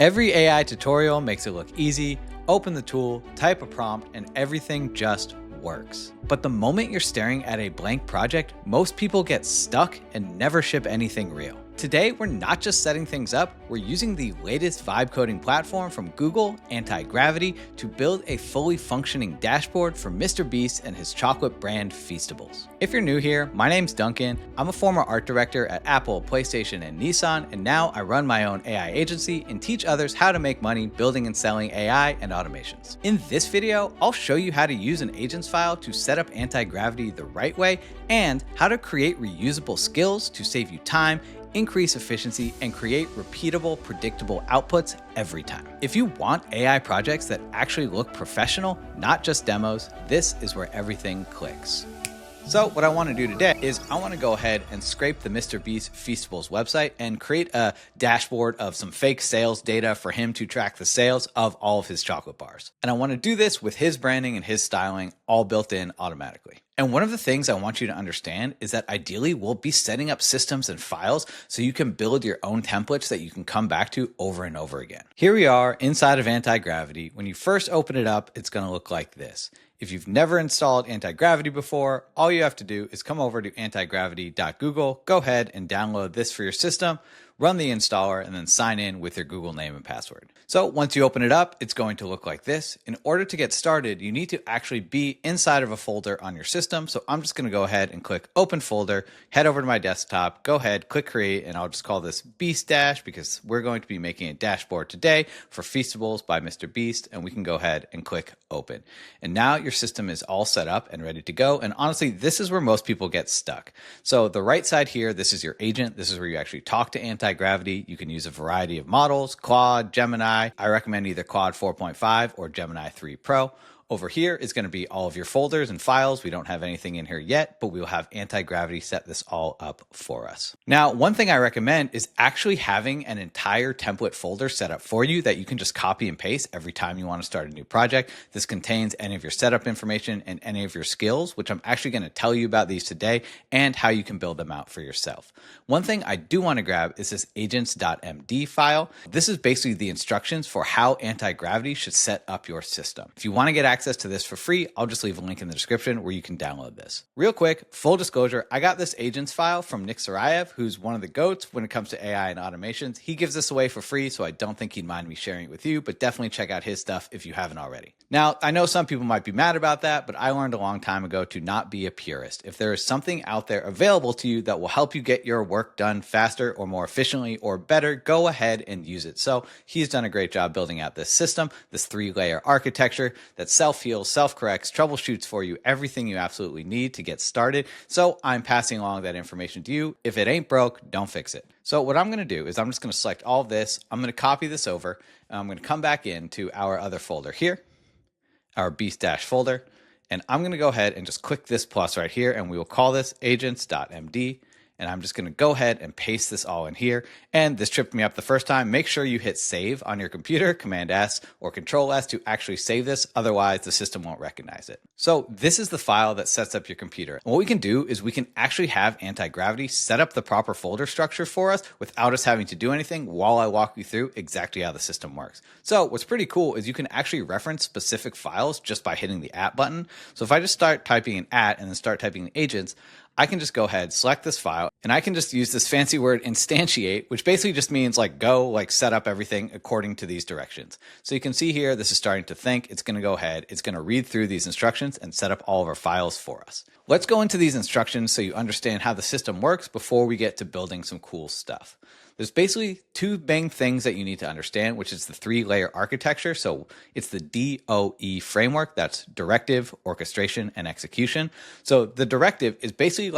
Every AI tutorial makes it look easy. Open the tool, type a prompt, and everything just works. But the moment you're staring at a blank project, most people get stuck and never ship anything real. Today, we're not just setting things up, we're using the latest vibe coding platform from Google, Antigravity, to build a fully functioning dashboard for Mr. Beast and his chocolate brand Feastables. If you're new here, my name's Duncan. I'm a former art director at Apple, PlayStation, and Nissan, and now I run my own AI agency and teach others how to make money building and selling AI and automations. In this video, I'll show you how to use an agents file to set up Antigravity the right way and how to create reusable skills to save you time, increase efficiency, and create repeatable, predictable outputs every time. If you want AI projects that actually look professional, not just demos, this is where everything clicks. So what I want to do today is I want to go ahead and scrape the Mr. Beast Feastables website and create a dashboard of some fake sales data for him to track the sales of all of his chocolate bars. And I want to do this with his branding and his styling all built in automatically. And one of the things I want you to understand is that ideally we'll be setting up systems and files so you can build your own templates that you can come back to over and over again. Here we are inside of Antigravity. When you first open it up, it's going to look like this. If you've never installed Antigravity before, all you have to do is come over to antigravity.google, go ahead and download this for your system, run the installer, and then sign in with your Google name and password. So once you open it up, it's going to look like this. In order to get started, you need to actually be inside of a folder on your system. So I'm just going to go ahead and click Open Folder, head over to my desktop, go ahead, click Create, and I'll just call this Beast Dash because we're going to be making a dashboard today for Feastables by Mr. Beast, and we can go ahead and click Open. And now your system is all set up and ready to go. And honestly, this is where most people get stuck. So the right side here, this is your agent. This is where you actually talk to Antigravity. You can use a variety of models, Claude, Gemini. I recommend either Claude 4.5 or Gemini 3 Pro. Over here is going to be all of your folders and files. We don't have anything in here yet, but we'll have Antigravity set this all up for us. Now, one thing I recommend is actually having an entire template folder set up for you that you can just copy and paste every time you want to start a new project. This contains any of your setup information and any of your skills, which I'm actually going to tell you about these today and how you can build them out for yourself. One thing I do want to grab is this AGENTS.md file. This is basically the instructions for how Antigravity should set up your system. If you want to get access to this for free, I'll just leave a link in the description where you can download this. Real quick, full disclosure, I got this agents file from Nick Sarayev, who's one of the GOATs when it comes to AI and automations. He gives this away for free, so I don't think he'd mind me sharing it with you, but definitely check out his stuff if you haven't already. Now, I know some people might be mad about that, but I learned a long time ago to not be a purist. If there is something out there available to you that will help you get your work done faster or more efficiently or better, go ahead and use it. So he's done a great job building out this system, this 3-layer architecture that self-heals, self-corrects, troubleshoots for you everything you absolutely need to get started. So I'm passing along that information to you. If it ain't broke, don't fix it. So what I'm going to do is I'm just going to select all of this. I'm going to copy this over. And I'm going to come back into our other folder here, our Beast Dash folder. And I'm going to go ahead and just click this plus right here, and we will call this agents.md. And I'm just going to go ahead and paste this all in here. And this tripped me up the first time. Make sure you hit save on your computer, Command S or Control S to actually save this. Otherwise, the system won't recognize it. So this is the file that sets up your computer. And what we can do is we can actually have Antigravity set up the proper folder structure for us without us having to do anything while I walk you through exactly how the system works. So what's pretty cool is you can actually reference specific files just by hitting the @ button. So if I just start typing in @ and then start typing in agents, I can just go ahead, select this file, and I can just use this fancy word instantiate, which basically just means set up everything according to these directions. So you can see here, this is starting to think. It's going to go ahead, it's going to read through these instructions and set up all of our files for us. Let's go into these instructions so you understand how the system works before we get to building some cool stuff. There's basically two main things that you need to understand, which is the 3-layer architecture. So it's the DOE Framework. That's directive, orchestration, and execution. So the directive is basically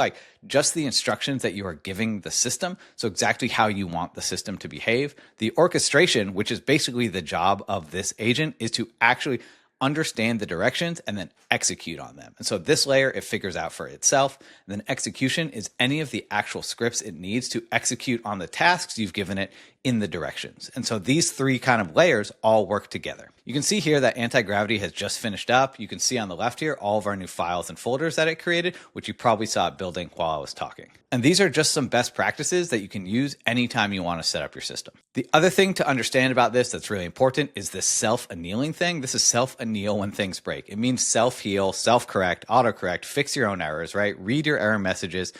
just the instructions that you are giving the system. So exactly how you want the system to behave. The orchestration, which is basically the job of this agent, is to actually understand the directions and then execute on them. And so this layer, it figures out for itself. And then execution is any of the actual scripts it needs to execute on the tasks you've given it in the directions. And so these three kind of layers all work together. You can see here that Antigravity has just finished up. You can see on the left here all of our new files and folders that it created, which you probably saw it building while I was talking. And these are just some best practices that you can use anytime you want to set up your system. The other thing to understand about this that's really important is this self-annealing thing. This is self-anneal when things break. It means self-heal, self-correct, autocorrect, fix your own errors, right? Read your error messages,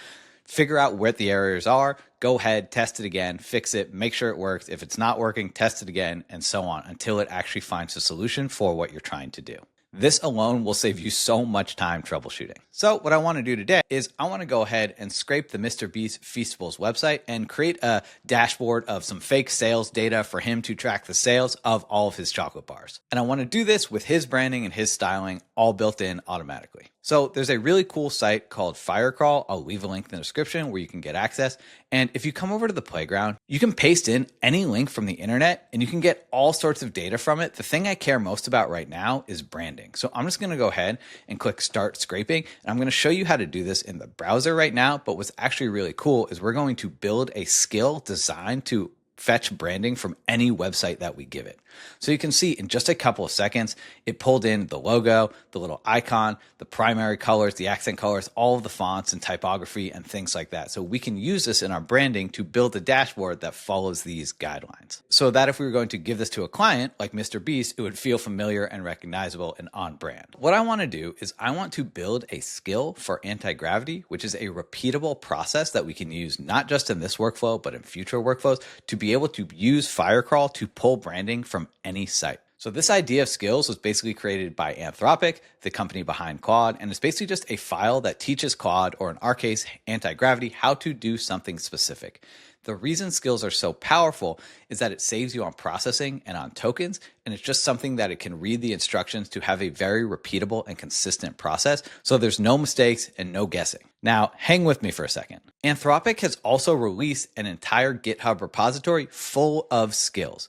figure out where the errors are, go ahead, test it again, fix it, make sure it works. If it's not working, test it again, and so on until it actually finds a solution for what you're trying to do. This alone will save you so much time troubleshooting. So what I want to do today is I want to go ahead and scrape the Mr. Beast Feastables website and create a dashboard of some fake sales data for him to track the sales of all of his chocolate bars. And I want to do this with his branding and his styling all built in automatically. So there's a really cool site called Firecrawl. I'll leave a link in the description where you can get access. And if you come over to the playground, you can paste in any link from the internet and you can get all sorts of data from it. The thing I care most about right now is branding. So I'm just going to go ahead and click Start Scraping. And I'm going to show you how to do this in the browser right now. But what's actually really cool is we're going to build a skill designed to fetch branding from any website that we give it. So you can see in just a couple of seconds, it pulled in the logo, the little icon, the primary colors, the accent colors, all of the fonts and typography and things like that. So we can use this in our branding to build a dashboard that follows these guidelines. So that if we were going to give this to a client like Mr. Beast, it would feel familiar and recognizable and on brand. What I want to do is I want to build a skill for anti-gravity, which is a repeatable process that we can use not just in this workflow, but in future workflows to be able to use Firecrawl to pull branding from any site. So this idea of skills was basically created by Anthropic, the company behind Claude, and it's basically just a file that teaches Claude, or in our case, anti-gravity, how to do something specific. The reason skills are so powerful is that it saves you on processing and on tokens, and it's just something that it can read the instructions to have a very repeatable and consistent process, so there's no mistakes and no guessing. Now, hang with me for a second. Anthropic has also released an entire GitHub repository full of skills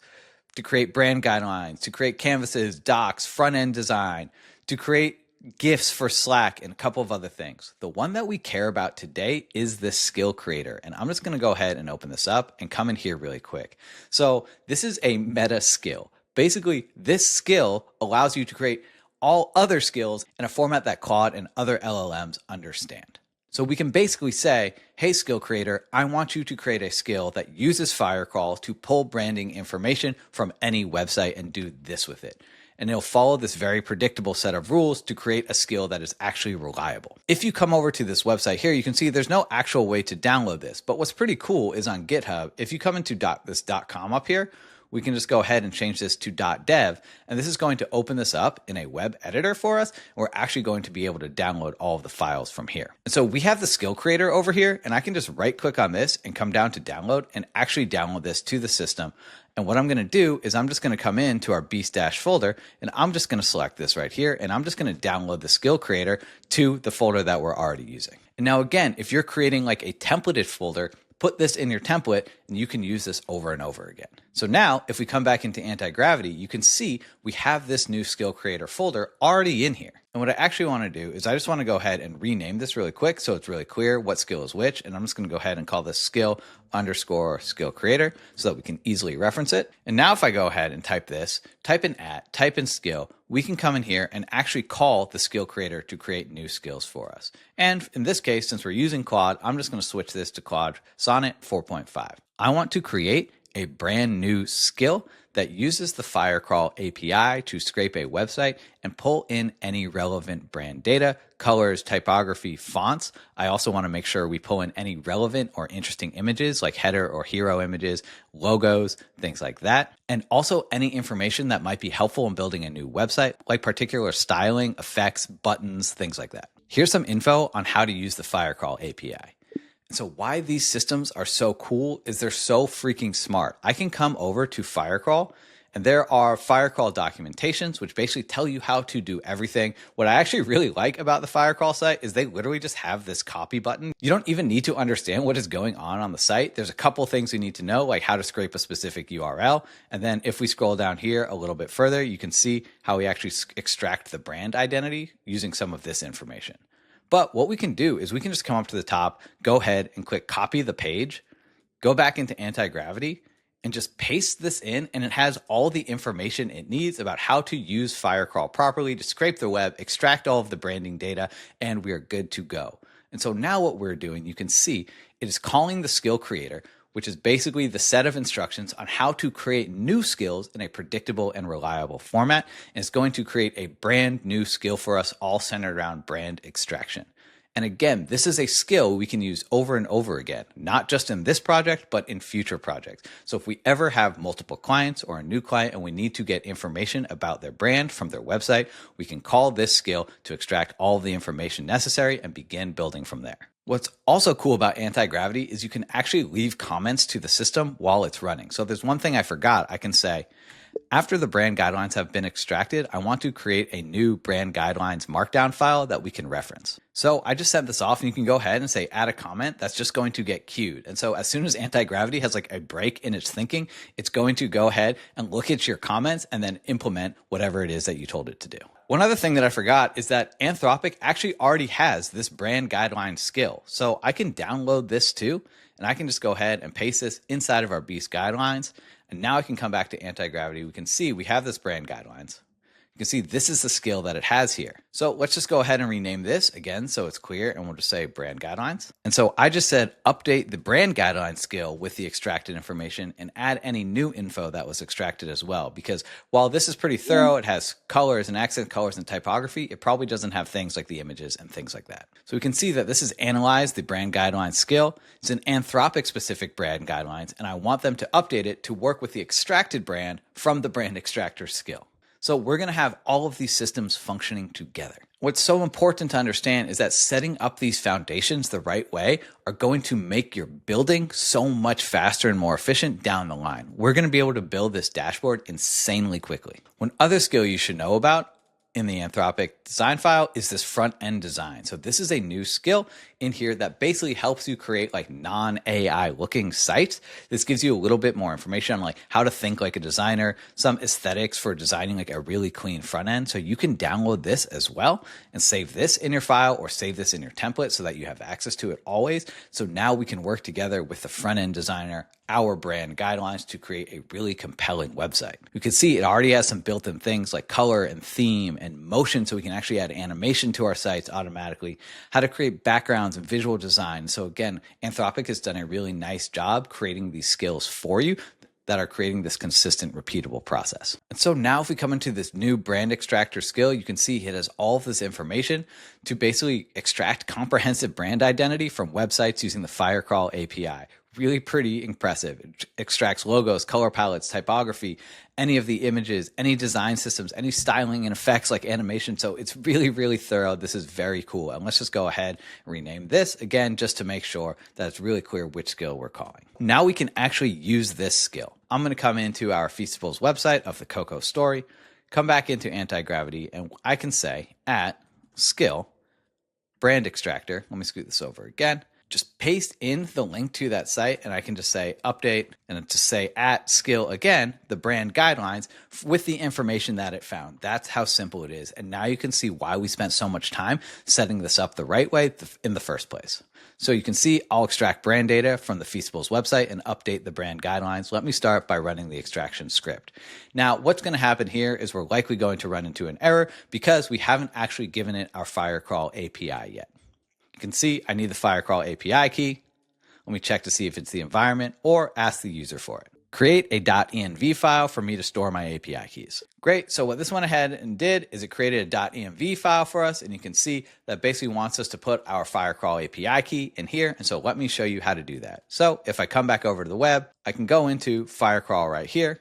to create brand guidelines, to create canvases, docs, front-end design, to create GIFs for Slack, and a couple of other things. The one that we care about today is this skill creator. And I'm just going to go ahead and open this up and come in here really quick. So this is a meta skill. Basically, this skill allows you to create all other skills in a format that Claude and other LLMs understand. So we can basically say, hey, skill creator, I want you to create a skill that uses Firecrawl to pull branding information from any website and do this with it. And it'll follow this very predictable set of rules to create a skill that is actually reliable. If you come over to this website here, you can see there's no actual way to download this. But what's pretty cool is on GitHub, if you come into this .com up here, we can just go ahead and change this to .dev, and this is going to open this up in a web editor for us. We're actually going to be able to download all of the files from here. And so we have the skill creator over here, and I can just right click on this and come down to download and actually download this to the system. And what I'm going to do is I'm just going to come into our Beast Dash folder, and I'm just going to select this right here, and I'm just going to download the skill creator to the folder that we're already using. And now again, if you're creating like a templated folder, put this in your template and you can use this over and over again. So now if we come back into anti-gravity, you can see we have this new skill creator folder already in here. And what I actually want to do is I just want to go ahead and rename this really quick so it's really clear what skill is which. And I'm just going to go ahead and call this skill_skill creator so that we can easily reference it. And now if I go ahead and type this, type in @ type in skill, we can come in here and actually call the skill creator to create new skills for us. And in this case, since we're using Claude, I'm just going to switch this to Claude Sonnet 4.5. I want to create a brand new skill that uses the Firecrawl API to scrape a website and pull in any relevant brand data, colors, typography, fonts. I also want to make sure we pull in any relevant or interesting images like header or hero images, logos, things like that. And also any information that might be helpful in building a new website, like particular styling, effects, buttons, things like that. Here's some info on how to use the Firecrawl API. So why these systems are so cool is they're so freaking smart. I can come over to Firecrawl and there are Firecrawl documentations, which basically tell you how to do everything. What I actually really like about the Firecrawl site is they literally just have this copy button. You don't even need to understand what is going on the site. There's a couple things you need to know, like how to scrape a specific URL. And then if we scroll down here a little bit further, you can see how we actually extract the brand identity using some of this information. But what we can do is we can just come up to the top, go ahead and click copy the page, go back into anti-gravity and just paste this in, and it has all the information it needs about how to use Firecrawl properly to scrape the web, extract all of the branding data, and we are good to go. And so now what we're doing, you can see it is calling the skill creator, which is basically the set of instructions on how to create new skills in a predictable and reliable format. And it's going to create a brand new skill for us, all centered around brand extraction. And again, this is a skill we can use over and over again, not just in this project, but in future projects. So if we ever have multiple clients or a new client and we need to get information about their brand from their website, we can call this skill to extract all the information necessary and begin building from there. What's also cool about Antigravity is you can actually leave comments to the system while it's running. So if there's one thing I forgot, I can say, after the brand guidelines have been extracted, I want to create a new brand guidelines markdown file that we can reference. So I just sent this off, and you can go ahead and say add a comment. That's just going to get queued. And so as soon as Antigravity has like a break in its thinking, it's going to go ahead and look at your comments and then implement whatever it is that you told it to do. One other thing that I forgot is that Anthropic actually already has this brand guideline skill. So I can download this too, and I can just go ahead and paste this inside of our Beast guidelines. And now I can come back to Antigravity. We can see we have this brand guidelines. You can see this is the skill that it has here. So let's just go ahead and rename this again so it's clear, and we'll just say brand guidelines. And so I just said update the brand guidelines skill with the extracted information and add any new info that was extracted as well. Because while this is pretty thorough, it has colors and accent colors and typography, it probably doesn't have things like the images and things like that. So we can see that this is analyzed the brand guidelines skill. It's an Anthropic specific brand guidelines, and I want them to update it to work with the extracted brand from the brand extractor skill. So we're going to have all of these systems functioning together. What's so important to understand is that setting up these foundations the right way are going to make your building so much faster and more efficient down the line. We're going to be able to build this dashboard insanely quickly. One other skill you should know about in the Anthropic design file is this front end design. So this is a new skill in here that basically helps you create like non-AI looking sites. This gives you a little bit more information on like how to think like a designer, some aesthetics for designing like a really clean front end. So you can download this as well and save this in your file or save this in your template so that you have access to it always. So now we can work together with the front end designer, our brand guidelines, to create a really compelling website. You can see it already has some built-in things like color and theme and motion, so we can actually add animation to our sites automatically, how to create backgrounds and visual design. So again, Anthropic has done a really nice job creating these skills for you that are creating this consistent, repeatable process. And so now if we come into this new brand extractor skill, you can see it has all of this information to basically extract comprehensive brand identity from websites using the Firecrawl API. Really pretty impressive. It extracts logos, color palettes, typography, any of the images, any design systems, any styling and effects like animation. So it's really, really thorough. This is very cool. And let's just go ahead and rename this again, just to make sure that it's really clear which skill we're calling. Now we can actually use this skill. I'm going to come into our Feastables website of the Coco story, come back into Antigravity, and I can say at skill brand extractor. Let me scoot this over again. Just paste in the link to that site, and I can just say update and just say at skill again, the brand guidelines with the information that it found. That's how simple it is. And now you can see why we spent so much time setting this up the right way in the first place. So you can see I'll extract brand data from the Feastables website and update the brand guidelines. Let me start by running the extraction script. Now, what's going to happen here is we're likely going to run into an error because we haven't actually given it our Firecrawl API yet. You can see I need the Firecrawl API key. Let me check to see if it's the environment or ask the user for it. Create a .env file for me to store my API keys. Great. So what this went ahead and did is it created a .env file for us, and you can see that basically wants us to put our Firecrawl API key in here. And so let me show you how to do that. So if I come back over to the web, I can go into Firecrawl right here,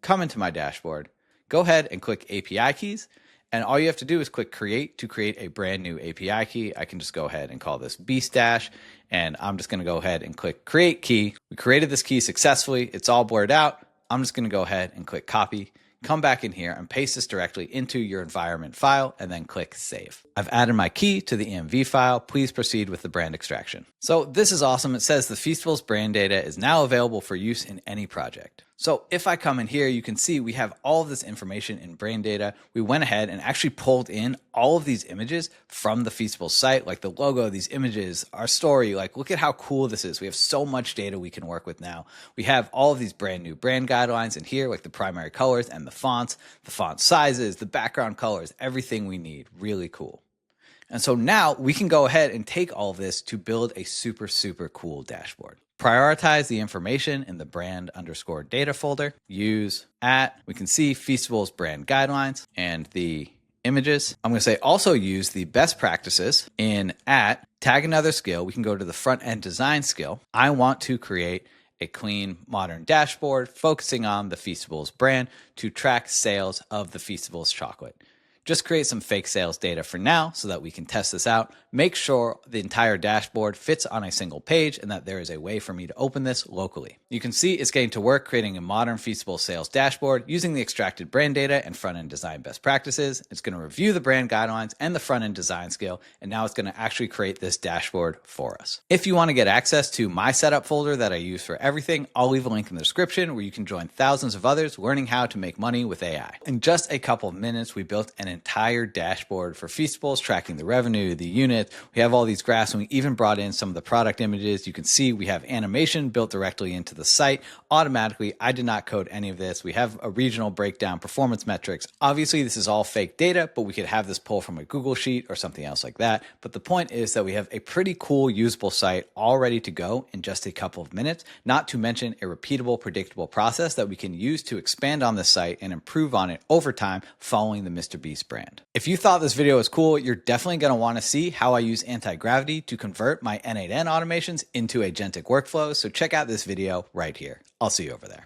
come into my dashboard, go ahead and click API keys. And all you have to do is click create to create a brand new API key. I can just go ahead and call this Beast Dash, and I'm just going to go ahead and click create key. We created this key successfully. It's all blurred out. I'm just going to go ahead and click copy, come back in here and paste this directly into your environment file and then click save. I've added my key to the env file. Please proceed with the brand extraction. So this is awesome. It says the Feastables brand data is now available for use in any project. So if I come in here, you can see we have all of this information in brand data. We went ahead and actually pulled in all of these images from the Feastables site, like the logo, these images, our story. Like, look at how cool this is. We have so much data we can work with now. We have all of these brand new brand guidelines in here, like the primary colors and the font sizes, the background colors, everything we need. Really cool. And so now we can go ahead and take all of this to build a super, super cool dashboard. Prioritize the information in the brand underscore data folder. Use we can see Feastable's brand guidelines and the images. I'm going to say also use the best practices in tag another skill. We can go to the front end design skill. I want to create a clean, modern dashboard focusing on the Feastable's brand to track sales of the Feastable's chocolate. Just create some fake sales data for now so that we can test this out. Make sure the entire dashboard fits on a single page and that there is a way for me to open this locally. You can see it's getting to work creating a modern Feastable sales dashboard using the extracted brand data and front-end design best practices. It's going to review the brand guidelines and the front-end design skill, and now it's going to actually create this dashboard for us. If you want to get access to my setup folder that I use for everything, I'll leave a link in the description where you can join thousands of others learning how to make money with AI. In just a couple of minutes, we built an entire dashboard for Feastables, tracking the revenue, the units. We have all these graphs, and we even brought in some of the product images. You can see we have animation built directly into the site automatically. I did not code any of this. We have a regional breakdown, performance metrics. Obviously, this is all fake data, but we could have this pull from a Google Sheet or something else like that. But the point is that we have a pretty cool, usable site all ready to go in just a couple of minutes, not to mention a repeatable, predictable process that we can use to expand on the site and improve on it over time following the MrBeast brand. If you thought this video was cool, you're definitely going to want to see how I use anti-gravity to convert my N8N automations into agentic workflows. So check out this video right here. I'll see you over there.